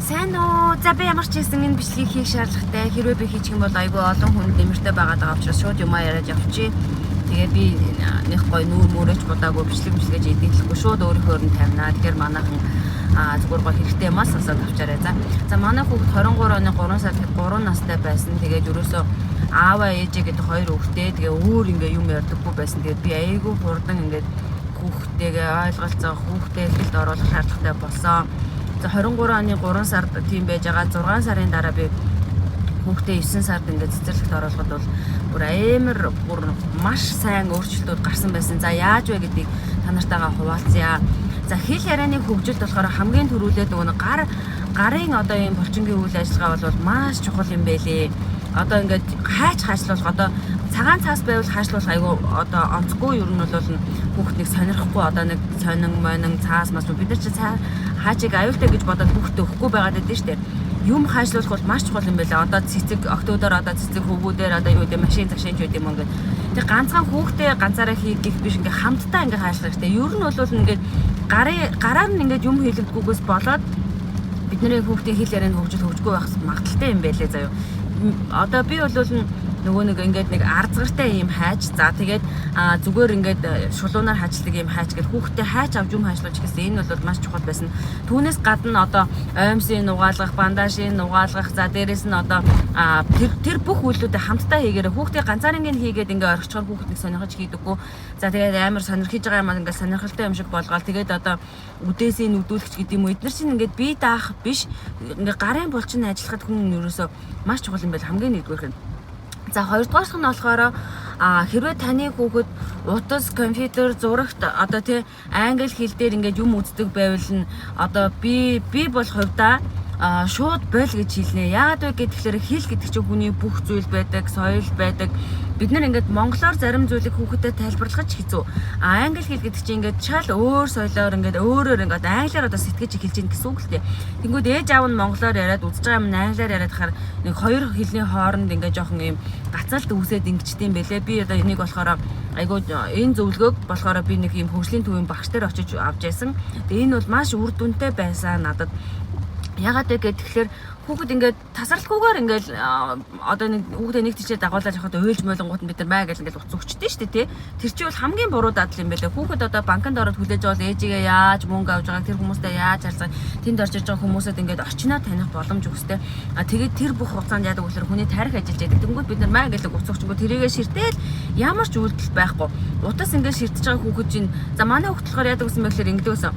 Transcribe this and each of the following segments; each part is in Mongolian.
Сайн уу? За би ямар ч хэлсэн энэ бичлэгийг хийх шаардлагатай. Хэрвээ би хийчих юм бол айгүй олон хүн нэмэртэй байгаа учраас шууд юмаа яриад явчих. Тэгээ би нэг гой нүүр мөрөж бодаагүй бичлэгээ идэлэхгүй шууд өөрийнхөө нь тавина. Тэгэхээр манайхан зүгээр гой хэрэгтэй юмас сонсоод авчаарай. За манай хүүхд 23 оны 3 сард 3 настай байсан. Тэгээд ерөөсөө ааваа ээжээ гэдэг хоёр хүүхдээ тэгээ өөр ингээ юм ярьдаггүй байсан. Тэгээд би айгүй хурдан ингээд хүүхдтэйгээ ойлголцоо хүүхдээ хэлд оруулах шаардлагатай болсон. За 23 оны 3 сард тийм байж байгаа 6 сарын дараа би хүүхдээ 9 сард ингээд цэцэрлэгт оруулахад бол бүр маш сайн өөрчлөлтүүд гарсан байсан. За яаж вэ гэдгийг та нартайгаа хуваалцъя. За хэл ярианы хөгжилд болохоор хамгийн түрүүлээд нөгөө гарын одоо ийм булчингийн үйл ажиллагаа бол маш чухал юм байлээ. Одоо ингээд хайчлуулах одоо цагаан цаас байвал хайчлуулах айгүй одоо онцгүй ер нь бол хүүхднийг сонирхгүй одоо нэг сонин цаас мас бид нар чи хаачиг аюултай гэж бодоод хүүхдээ өгөхгүй байгаад байдсан шүү дээ. Юм хайшлуулах бол маш чухал юм байлаа. Одоо цэцэг октодор одоо цэцэг хөвгүүдээр одоо юу гэдэг машин загшинч үү юм ингээд. Тэг ганцхан хүүхдээ ганцаараа хийх биш ингээд хамтдаа ингээд хайшлах хэрэгтэй. Ер нь бол ингээд гараар нь ингээд юм хийлэгдгүйгээс болоод бидний хүүхдийн хэл ярианы хөгжил хөгжихгүй байх магадaltaй юм байлээ заяа. Одоо би бол нөгөө нэг ингээд нэг арзгартай юм хайч. За тэгээд зүгээр ингээд шулуунаар хаачлаг юм хайч гэж хүүхдээ хайч авч юм хайшлууч гэсэн энэ бол маш чухал байсан. Түүнээс гадна одоо оймсын нугаалгах, бандажийн нугаалгах, за дээрэс нь одоо тэр бүх үйлдэлүүдээ хамтдаа хийгээрээ хүүхдээ ганцаарынг нь хийгээд ингээд орхичоор хүүхдийг сонирхож хийдэггүй. За тэгээд амар сонирхож байгаа юм ингээд сонирхолтой юм шиг болгоол тэгээд одоо үдээсээ нүдүүлэгч гэдэг юм уу эдгээр чинь ингээд бие даах биш ингээд гарын булчин ажиллахад хүн ерөөсөө маш чухал юм байл хамгийн нэгдүгээр нь. За хоёрдугаарх нь болохоор хэрвээ таны хүүхэд утас, компьютер, зурагт одоо тий англи хэл дээр ингээд юм үздэг байвал нь одоо би бол хувьдаа шууд бойл гэж хэлнэ. Яагаад вэ гэхээр хэл гэдэг чинь хүний бүх зүйл байдаг, соёл байдаг. Бид нар ингээд монголоор зарим зүйлийг хүүхдэд тайлбарлах хэцүү. Англи хэл гэдэг чинь ингээд шал өөр соёлоор ингээд өөрөөр ингээд англиар одоо сэтгэж хэлж ийн гэсэн үг л дээ. Тэнгүүд ээж аав нь монголоор яриад үзэж байгаа юм англиар яриад хахаар нэг хоёр хэлний хооронд ингээд жоохон юм гацаалт үүсээд ингэчтэй юм бэлээ. Би одоо энийг болохоор айгуу энэ зөвлөгөөг болохоор би нэг юм хөгжлийн төвийн багш нар очиж авч яасан. Тэгээ энэ бол маш үр дүнтэй байсан надад. Ягаад вэ гэхээр хүүхэд ингээд тасралтгүйгээр ингээд одоо нэг хүүхдээ нэг тийчээ дагуулж явахад уйлж мойлонгууд нь бид нар маа гэж ингээд утас өгчтэй шүү дээ тий. Тэр чинь бол хамгийн буруу дадал юм байлаа. Хүүхэд одоо банкнд ороод хүлээж авал ээжигээ яаж мөнгө авж байгааг тэр хүмүүстэй яаж харьцаа тэнд орж ирж байгаа хүмүүсэд ингээд орчноо таних боломж өгстэй. Тэгээд тэр бүх хугацаанд яадаг гэхээр хүний тарих ажиллаж яадаг. Тэнгүүд бид нар маа гэж утас өгчөнгөө тэрийгээ ширтэл ямар ч үйлдэл байхгүй. Утас ингээд ширтэж байгаа хүүхэд чинь за манай хүүхэд болохоор яадаг гэсэн бэ гэхээр ингээд байсан.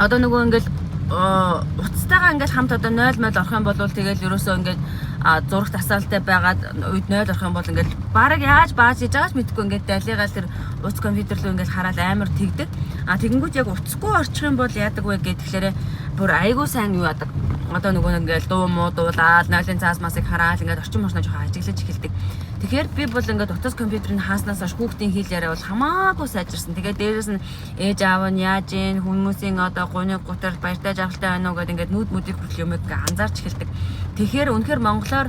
Одоо нөгөө ингээд уцтайгаа ингээд хамт одоо 0 мөл орох юм бол тэгэл ерөөсөө ингээд зурагт асаалтай байгаад үед 0 орох юм бол ингээд бараг яаж бааж хийж байгаач мэдэхгүй ингээд далигаал тэр уц компьютер руу ингээд хараад амар тэгдэг. Тэгэнгүүт яг уцгүй орчих юм бол яадаг вэ гэхээр бүр айгуу сайн юу яадаг. Одоо нөгөө ингээд дуу муу дуулаад 0-ын цаас масыг хараад ингээд орчин морсноо жоохон ажиглаж эхэлдэг. Тэгэхээр би бол ингээд утас компьютерыг хааснаас хойш хүүхдийн хэл яриа бол хамаагүй сайжирсан. Тэгээд дээрээс нь ээж аав нь яаж ийн хүмүүсийн одоо гуйны гутал баяртай жаргалтай байна уу гэдэг ингээд нүд мүдийг хүртэл юмыг анзаарч эхэлдэг. Тэгэхээр үнэхээр монголоор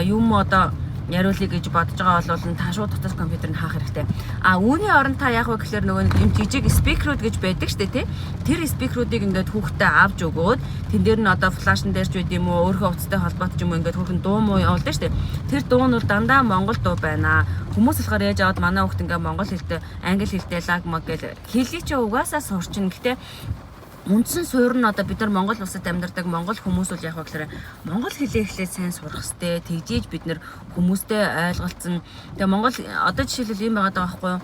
юм одоо яриулъя гэж бодож байгаа бол та шууд утас компьютерыг хаах хэрэгтэй. Үүний оронд та яах вэ гэхээр нөгөө юм жижиг спикерүүд гэж байдаг штэ тий. Тэр спикерүүдийг ингээд хүүхдэд авч өгөөд тэн дээр нь одоо флашн дээр ч байд юм уу өөрөө утастай холбоотой ч юм уу ингээд хүүхэн дуу муу явуулдаг штэ. Тэр дуу нь бол дандаа монгол дуу байна. Хүмүүс болохоор яаж аваад манай хүүхд ингээд монгол хэлтэй, англи хэлтэй лаг маг гэл хэлийг ч угаасаа сурчин. Гэхдээ үндсэн суурь нь одоо бид нар Монгол улсад амьдардаг монгол хүмүүс бол яг гэхээр монгол хэлээ эхлээд сайн сурах хэрэгтэй. Тэгжиж бид нар хүмүүстэй ойлголцсон. Тэгээ монгол одоо жишээлбэл юм байгаа даа байхгүй юу?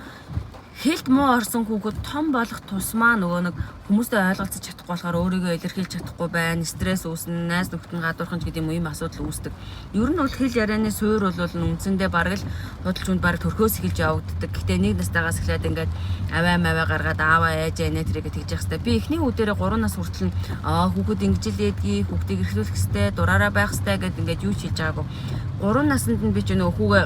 Хэлд муу орсон хүүхэд том болох тусмаа нөгөө нэг хүмүүстэй ойлголцож чадахгүй болохоор өөрийгөө илэрхийлж чадахгүй байна. Стресс үүснэ, найз нөхдөд нь гадуурханч гэдэг юм асуудал үүсдэг. Ер нь бол хэл ярианы суурь бол үндсэндээ бараг л худалчуунд бараг төрхөөс эхэлж явагддаг. Гэтэ нэг настайгаас эхлээд ингээд аваа гаргаад ааваа ээж нэтрэгээ тэгж явах хэрэгтэй. Би эхний үдээрээ 3 нас хүртэл хүүхэд ингэж л ээдгий, хүүхдийг эрхлүүлэх хэрэгтэй, дураараа байх хэрэгтэй гэд ингээд юу ч хийж байгаагүй. 3 наснд нь би ч нөгөө хүүгээ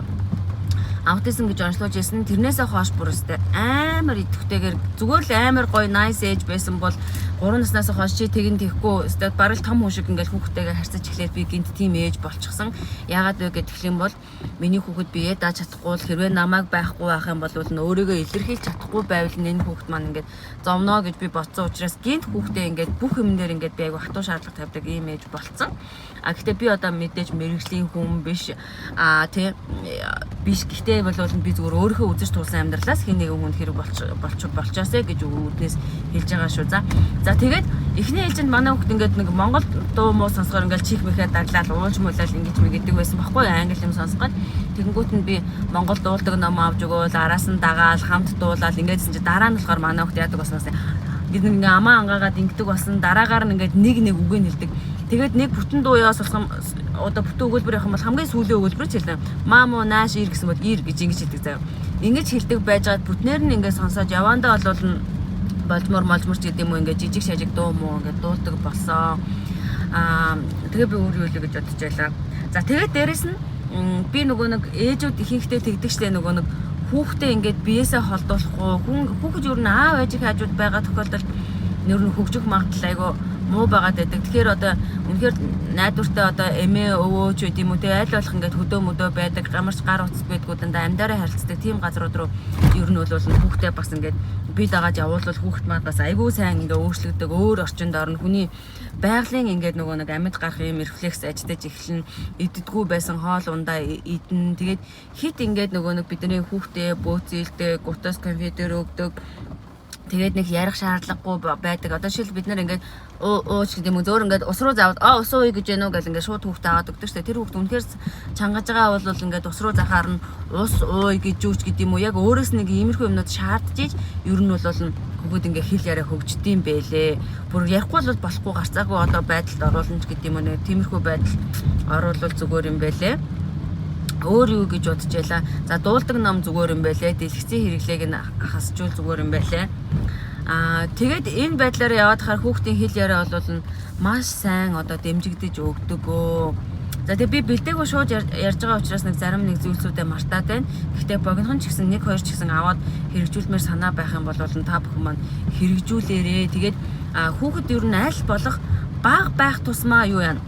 аутизм гэж онцлуулж ирсэн. Тэрнээсээ хойш бүр өстэй амар идэвхтэйгээр зүгээр л амар гоё nice age байсан бол 3 наснаас хойш чи тэгин тэхгүй өстэй бараг том хүн шиг ингээл хүүхдтэйгээ харьцаж эхлээд би гинт тийм ээж болчихсон. Яагаад вэ гэдэг юм бол миний хүүхэд бие дааж чадахгүй л хэрвээ намайг байхгүй байх юм бол өөрийгөө илэрхийлж чадахгүй байвал энэ хүүхэд маань ингээд зовноо гэж би бодсон учраас гинт хүүхдээ ингээд бүх юмнээр ингээд би айгу хатуу шаардлага тавьдаг ийм ээж болцсон. Гэхдээ би одоо мэдээж мэрэгжлийн хүн биш биш гэхдээ бол би зүгээр өөрийнхөө үзэж туулсан амьдралаас хин нэгэн хүнд хэрэг болчоосэй гэж үүднээс хэлж байгаа шүү. За тэгээд эхний ээлжинд манай хүүхд ингээд нэг Монгол дуу муу сонсохоор ингээд чих мэхээ даглал уулж муулал ингэж мэддэг байсан байхгүй англи юм сонсгоод тэгэнгүүт нь би Монгол дуулдаг ном авч өгөөл араас нь дагаал хамт дуулаад ингээдсэн чи дараа нь болохоор манай хүүхд яадаг баснаас ингээд амаа ангаагаад ингэдэг болсон дараагаар нь ингээд нэг үгийг хэлдэг. Тэгээд нэг бүтэн дуу яас болох одоо бүтэн өгүүлбэр явах юм бол хамгийн сүүлийн өгүүлбэр ч хэлнэ. Мамуу нааш ир гэсэн бол ир гэж ингэж хэлдэг заяа. Ингэж хэлдэг байжгаад бүтнээр нь ингээд сонсоод явандаа бол болжмор гэдэг юм уу ингээд жижиг шажиг дуу муу ингээд дуулдаг болсон. Тэгээ би өөрөө л гэж бодож байлаа. За тэгээд дээрэс нь би нөгөө нэг ээжүүд ихэнхдээ тэгдэгчлээ нөгөө нэг хүүхдээ ингээд биеэсээ холдуулахгүй хүүхэд юу н аав ээжийн хажууд байгаа тохиолдолд нөр нь хөгжих магадлал айгу муу байгаад байдаг. Тэгэхээр одоо үнэхээр найдвартай одоо эмээ өвөө ч гэдэм үү те аль болох ингээд хөдөө мөдөө байдаг гамарч гар утас байдгүй дандаа амьдараа харилцдаг тийм газрууд руу ер нь бол хүүхдээ бас ингээд бие дагаад явуулвал хүүхэд маань бас айгүй сайн ингээд өөрчлөгдөг өөр орчинд орно. Хүний байгалийн ингээд нөгөө нэг амьд гарах юм рефлекс ажтаж эхэлнэ. Иддэггүй байсан хоол ундаа идэн. Тэгээд хит ингээд нөгөө нэг бидний хүүхдээ бөөцөлдөг, гутас компьютер өгдөг. Тэгээд нэг ярих шаардлагагүй байдаг. Одоо жишээл бид нар ингээд ууч гэдэг юм зөөр ингээд ус руу заавал ус ууя гэж яануу гэл ингээд шууд хүүхдээ аваад өгдөг шүү дээ. Тэр хүүхд үнэхээр чангаж байгаа бол ингээд ус руу захаар нь ус ууя гэж юуч гэдэг юм уу. Яг өөрөөс нэг иймэрхүү юмнууд шаардж иж ер нь бол хүүхэд ингээд хэл яриа хөгждөйм байлээ. Бүр ярихгүй бол болохгүй гарцаагүй одоо байдалд оруулна гэдэг юм уу. Нэг тиймэрхүү байдал оруулвал зүгээр юм байлээ. Өөр юу гэж бодож байлаа. За дуулдаг ном зүгээр юм байлээ. Дэлгэцийн хэрэглээг нь хасчул зүгээр юм байлээ. Тэгээд энэ байдлаар яваад хахаар хүүхдийн хэл яриа бол маш сайн одоо дэмжигдэж өгдөгөө. За тэгээд би бэлдээгүй шууд ярьж байгаа учраас нэг зарим нэг зүйлсүүдэд мартаад байна. Гэхдээ богинохон ч гэсэн 1-2 ч гэсэн аваад хэрэгжүүлмээр санаа байх юм бол та бүхэн маань хэрэгжүүлээрээ. Тэгээд хүүхэд ер нь аль болох бага байх тусмаа юу яана?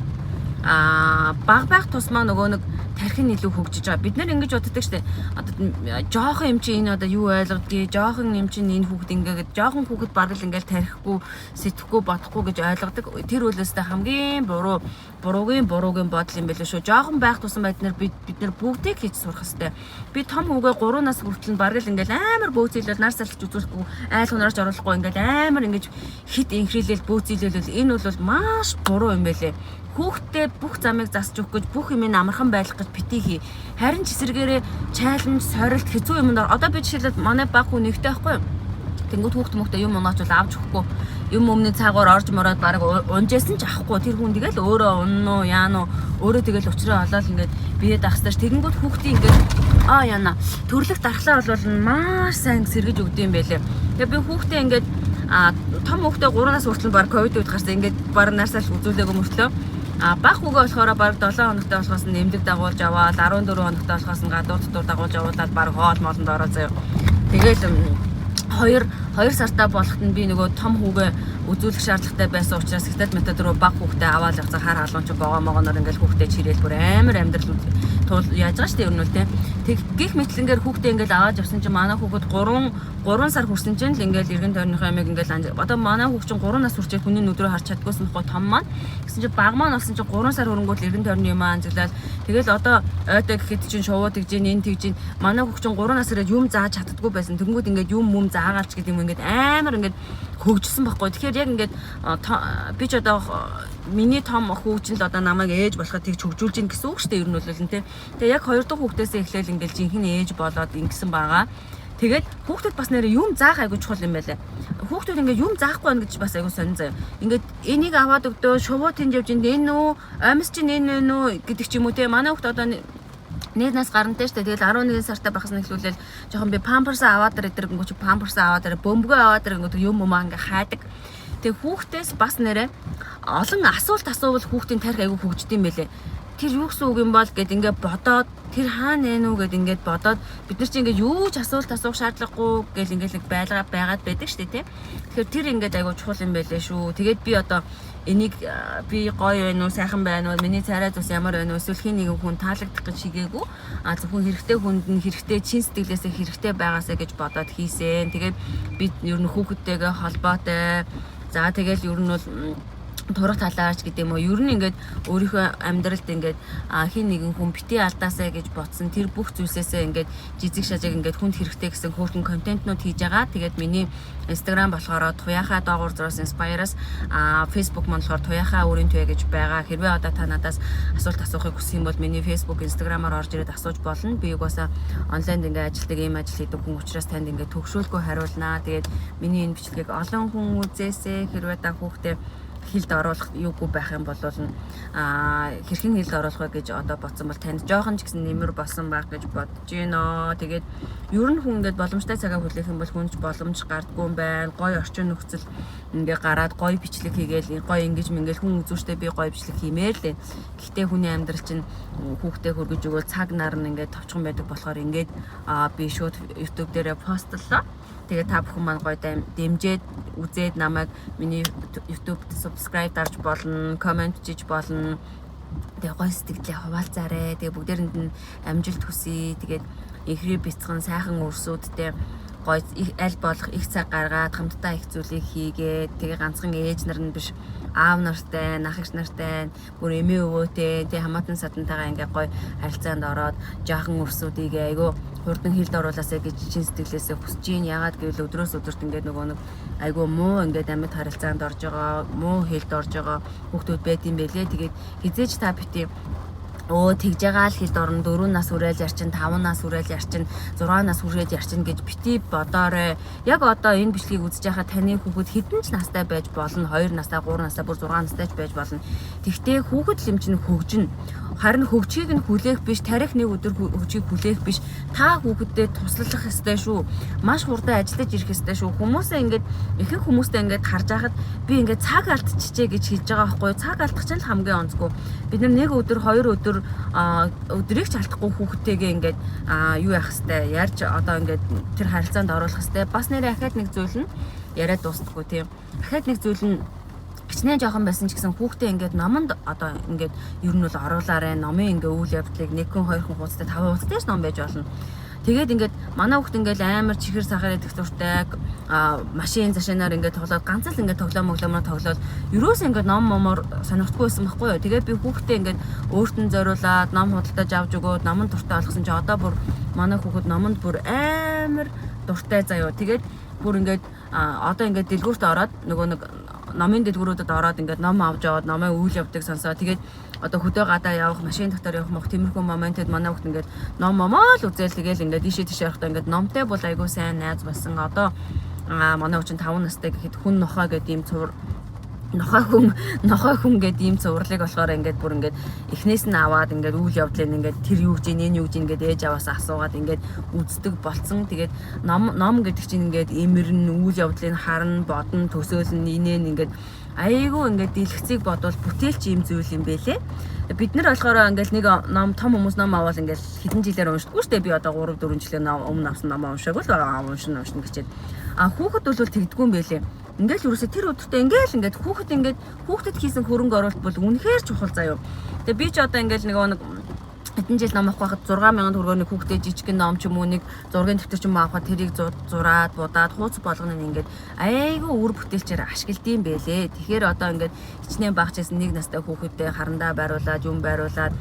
Бага байх тусмаа нөгөө нэг тархин илүү хөгжиж байгаа. Бид нэр ингэж боддог штэ. Одоо жоохон юм чи энэ одоо юу ойлгодгийг, жоохон юм чи энэ хүүхэд ингээд жоохон хүүхэд бараг л ингээд тарихгүй, сэтгэхгүй, бодохгүй гэж ойлгодог. Тэр үлээстэй хамгийн буруугийн бодол юм байлээ шүү. Жоохон байх тусам бид нар бүгдийг хийж сурах хэвээр. Би том хүүгээ 3 нас хүртэл бараг л ингээд амар бөөцөлөл нар салж үзүүлэхгүй, айл хунаарч оруулахгүй ингээд амар ингээд хит инхрийлэл бөөцөлөл энэ бол маш буруу юм байлээ. Хүүхдээ бүх замыг засч өгөх гэж бүх юм амархан байлгах гэж битгий хий. Харин ч эсэргээрээ чаленж, сорилт, хэцүү юмд одоо би жишээлбэл манай баг хүн нэгтэй байхгүй юу? Тэнгүүд хүүхд мөхтэй юм унаач бол авч өгөхгүй. Юм өмнө цаагаар орж мороод баг унжсэн ч авахгүй. Тэр хүн тэгэл өөрөө уннуу, яануу, өөрөө тэгэл учраа олоод ингээд бие дагстаж тэгэнгүүт хүүхдийн ингээд яана. Төрлөх дархлаа бол маш сайн сэргэж өгдөг юм байлээ. Тэгээ би хүүхдээ ингээд том хүүхдээ 3 нас хүртэл баг ковид үед гарсан ингээд баг нарсаал үзүүлээг мөртлөө баг хүүгээ болохоор баг 7 хоногтой болохоос нь нэмдэг дагуулж аваад 14 хоногтой болохоос нь гадуур дотор дагуулж аваад баг хоол моолонд ороо заяа. Тэгэл 2 сартаа болоход нь би нөгөө том хүүгээ үзүүлэх шаардлагатай байсан учраас хятад метод руу баг хүүхдээ аваад явцаа хар халуун ч богоо могоноор ингээл хүүхдээ чирээл бүр амар амьдрал туул яаж байгаа шүү дээ ер нь үл тэг гих мэтлэнгээр хүүхдээ ингээл аваад явсан чинь манай хүүхэд 3 сар хүрсэн чинь л ингээл эргэн тойрныхоо ямиг ингээл одоо манай хүүхд чинь 3 нас хүрчээд хүний нүд рүү харж чаддгүйсэн байхгүй том маань гэсэн чинь баг маань болсон чинь 3 сар хөрөнгөөл эргэн тойрны юм анзаглаад тэгэл одоо ойтой гэхэд чинь шувуу тэгж энэ тэгж манай хүүхд чинь 3 насараа юм зааж чаддаггүй байсан тэнгүүд ингээд юм заагаалч гэдэг юм ингээд амар ингээд хөгжсөн байхгүй. Тэгэхээр яг ингээд би ч одоо миний том хүүчин л одоо намайг ээж болоход тэгж хөгжүүлж ийн гэсэн үг шүү дээ ер нь бол тэ. Тэгээ яг 2 дахь хүүхдээсээ эхлээл ингээд жинхэнэ ээж болоод ингэсэн байгаа. Тэгээд хүүхдэд бас нэрээ юм заах айгуу чухал юм байлаа. Хүүхдүүд ингээд юм заахгүй байна гэж бас айгуу сонин заяа. Ингээд энийг аваад өгдөө шувуу тэнд явж энэ үү, амьс чинь энэ үү гэдэг ч юм уу те. Манай хүүхд одоо нэг нас гарантай штэ. Тэгэл 11 сартай байхаас нь эхлүүлэл жоохон би памперс аваад ирэнгүүт чи памперс аваад ирэ бөмбөгөө аваад ирэнгүүт юм ингээ хайдаг. Тэгээ хүүхдээс бас нэрэ олон асуулт асуувал хүүхдийн тарих айгүй хөгждөг юм байлээ. Тэр юу гэсэн үг юм бол гэд ингээд бодоод тэр хаана вэ нү гэд ингээд бодоод бид нар чинь ингээд юу ч асуулт асуух шаардлагагүй гэл ингээд нэг байгаад байдаг шүү дээ тий. Тэгэхээр тэр ингээд айгүй чухал юм байлээ шүү. Тэгээд би одоо энийг би гоё байна уу сайхан байна уу миний царай зус ямар байна уу эсвэл хин нэгэн хүн таалагдах гэж хийгээгүй зөвхөн хэрэгтэй хүнд нь хэрэгтэй чин сэтгэлээсээ хэрэгтэй байгаасаа гэж бодоод хийсэн. Тэгээд би ер нь хүүхдтэйгээ холбоотой за тэгэл ер нь бол турах талаач гэдэг юм уу ер нь ингээд өөрийнхөө амьдралд ингээд хин нэгэн хүн бити алдаасаа гэж бодсон тэр бүх зүйлсээсээ ингээд жижиг шажиг ингээд хүнд хэрэгтэй гэсэн хөөрхөн контентнууд хийж байгаа. Тэгээд миний Instagram болохоор туяхаа доогуур зураас inspire-аас Facebook маань болохоор туяхаа өөрийн туяа гэж байгаа. Хэрвээ одоо та надаас асуулт асуухыг хүсэх юм бол миний Facebook, Instagram-аар орж ирээд асууж болно. Би угаасаа онлайнд ингээд ажилтдаг ийм ажил хийдэг хүн учраас танд ингээд төгшөөлгүй хариулнаа. Тэгээд миний энэ бичлэгийг олон хүн үзээсэй. Хэрвээ та хүүхдээ хилд оруулах юугүй байх юм бол хэрхэн хилд оруулах вэ гэж одоо бодсон бол танд жоохон ч гэсэн нэмэр болсон байх гэж бодож байна. Тэгээд ер нь хүн ингээд боломжтой цагаа хүлээх юм бол хүнч боломж гардггүй юм байна. Гоё орчин нөхцөл ингээ гараад гоё бичлэг хийгээл гоё ингэж мингээл хүн үзүүштэй би гоё бичлэг хиймээр л. Гэхдээ хүний амьдрал чинь хүүхдээ хөргөж өгөөл цаг нар нь ингээд товчхон байдаг болохоор ингээд би шууд YouTube дээрээ постлоо. Тэгээ та бүхэн маань гоё дэмжээд үзээд намайг миний YouTube subscribe дарж болно, comment хийж болно. Тэгээ гоё сэтгэлээ хуваалцаарай. Тэгээ бүгдээрэнд нь амжилт хүсье. Тэгээд ихрээ бяцхан сайхан өрсүүдтэй гоё аль болох их цаг гаргаад хамтдаа их зүйлийг хийгээд тэгээ ганцхан ээж нар нь биш аав нартай, нах эх нартай, бүр эмээ өвөөтэй тэгээ хамаатан садантайгаа ингээ гоё харилцаанд ороод жаахан өрсүүдийг айгүй хурдан хилд оруулаасаа гэж чин сэтгэлээсээ хүсэж гин. Ягаад гэвэл өдрөөс өдөрт ингээд нөгөө нэг айгүй муу ингээд амьд харилцаанд орж байгаа, муу хилд орж байгаа хүүхдүүд байд юм бэлээ. Тэгээд хизээч та бити тэгж байгаа л хилд орно 4 нас хүрээл ярчин 5 нас хүрээл ярчин 6 нас хүрээд ярчин гэж бити бодоорой. Яг одоо энэ бичлэгийг үзэж байхад таны хүүхэд хэдэн ч настай байж болно. 2 настай, 3 настай, бүр 6 настай ч байж болно. Тэгвэл хүүхэд л юм чинь хөгжинэ. Харин хөгжийг нь хүлээх биш, тарих нэг өдөр хөгжийг хүлээх биш. Та хүүхэдтэй туслах ёстой шүү. Маш хурдан ажиллаж ирэх ёстой шүү. Хүмүүсээ ингээд ихэнх хүмүүстэй ингээд харж байхад би ингээд цаг алдчихжээ гэж хэлж байгаа байхгүй юу? Цаг алдах чинь л хамгийн онцгүй. Бид нэг өдөр, 2 өдөр өдрийг ч алдахгүй хүүхдтэйгээ ингээд юу яах хэвтэй ярьж одоо ингээд тэр харилцаанд оруулах хэвтэй. Бас нэр ахаад нэг зүйл нь яриад дуустдаггүй тийм. Ахаад нэг зүйл нь хичнээн жоохон байсан ч гэсэн хүүхдээ ингээд номонд одоо ингээд ер нь бол оруулаарай. Номын ингээд үйл явдлыг 1 хүн 2 хүн хуудастай 5 хуудастай ном байж болно. Тэгээд ингээд манай хүүхд ингээд амар чихэр сахаар идэх зуртай машин зашинаар ингээд тоглоод ганц л ингээд тоглоомоор тоглоод ерөөсөө ингээд ном момоор сонирхдаггүй байсан байхгүй юу. Тэгээд би хүүхдээ ингээд өөрт нь зориулаад ном худалдаж авч өгөөд номон дуртай болгосон чи одоо бүр манай хүүхэд номонд бүр амар дуртай заяа. Тэгээд бүр ингээд одоо ингээд дэлгүүрт ороод нөгөө нэг номын дэлгүүрүүдэд ороод ингээд ном авч яваад номын үйл явдлыг сонсоо. Тэгээд одоо хөдөө гадаа явах, машин дотор явах мөх тиймэрхүү моментэд манай хүүхд ингээд ном момоо л үзэл тэгэл ингээд ийшээ тийш явахдаа ингээд номтой бол айгүй сайн найз болсон. Одоо манай хүүхд 5 настай гэхэд хүн нохоо гэдэг ийм цувар нохой хүн гэдэг ийм цувралыг болохоор ингээд бүр ингээд эхнээс нь аваад ингээд үйл явдлыг ингээд тэр юу гэж энэ юу гэж ингээд ээж аваасаа асуугаад ингээд үздэг болцсон. Тэгээд ном гэдэг чинь ингээд эмэрн үйл явдлыг харна, бодно, төсөөлнө, инээн ингээд айгүй ингээд дэлгэцийг бодвол бүтээлч ийм зүйл юм бэлээ. Бид нар болохоор ингээд нэг ном том хүмүүс ном аваад ингээд хэдэн жилээр уншдаггүй шүү дээ. Би одоо 3 4 жилээр өмнө авсан ном уншаагүй л байгаа уншин гэчихэд. Хүүхэд бол тэгдэггүй юм бэлээ. Ингээл юусе тэр өдөртөө ингээд хүүхдэд хийсэн хөрөнгө оруулалт бол үнэхээр чухал заяа. Тэгээ би ч одоо ингээд нэг хэдэн жил ном авах байхад 6,000 төгрөгийн хүүхдэд жижигхэн ном ч юм уу нэг зургийн дэвтэр ч юм авахад тэрийг зураад будаад хууц болгоно ингээд айгүй үр бүтээлчээр ашигладаг юм бэлээ. Тэгэхээр одоо ингээд хичнээн багчаас 1 настай хүүхэдтэй харандаа байруулад юм байруулад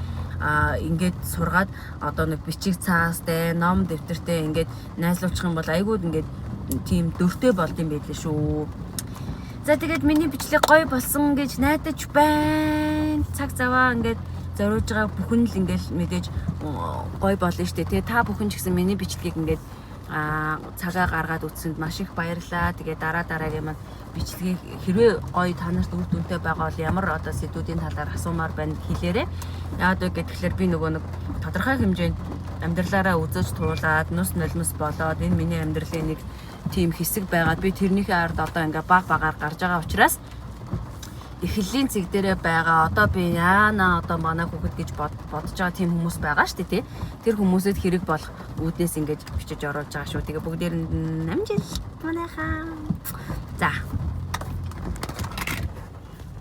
ингээд сургаад одоо нэг бичиг цаастай ном дэвтэртэй ингээд найзлуулчих юм бол айгүй ингээд тийм дөртэй болд юм байлээ шүү. За тэгээд миний бичлэг гоё болсон гэж найдаж байна. Цаг заваа ингээд зориулж байгаа бүхэн л ингээд мэдээж гоё болно штэ. Тэгээ та бүхэн ч гэсэн миний бичлэгийг ингээд цагаа гаргаад үтсэнд маш их баярлалаа. Тэгээ дараагийн маань бичлэгийг хэрвээ гоё танарт үр дүнтэй байгаа бол ямар одоо сэдвүүдийн талаар асуумаар байна хэлээрэй. Яагаад вэ гэхээр би нөгөө нэг тодорхой хэмжээнд амьдралаараа үзэж туулаад нус нулимс болоод энэ миний амьдралын нэг тийм хэсэг байгаад би тэрнийхээ ард одоо ингээ багаар гарч байгаа учраас эхлэлийн цэг дээрээ байгаа одоо би яана одоо манай хүүхэд гэж бодож байгаа тийм хүмүүс байгаа шүү дээ тий. Тэр хүмүүсэд хэрэг болох үүднээс ингэж бичиж оруулж байгаа шүү. Тэгээ бүгдээр нь амжилт манайхаа. За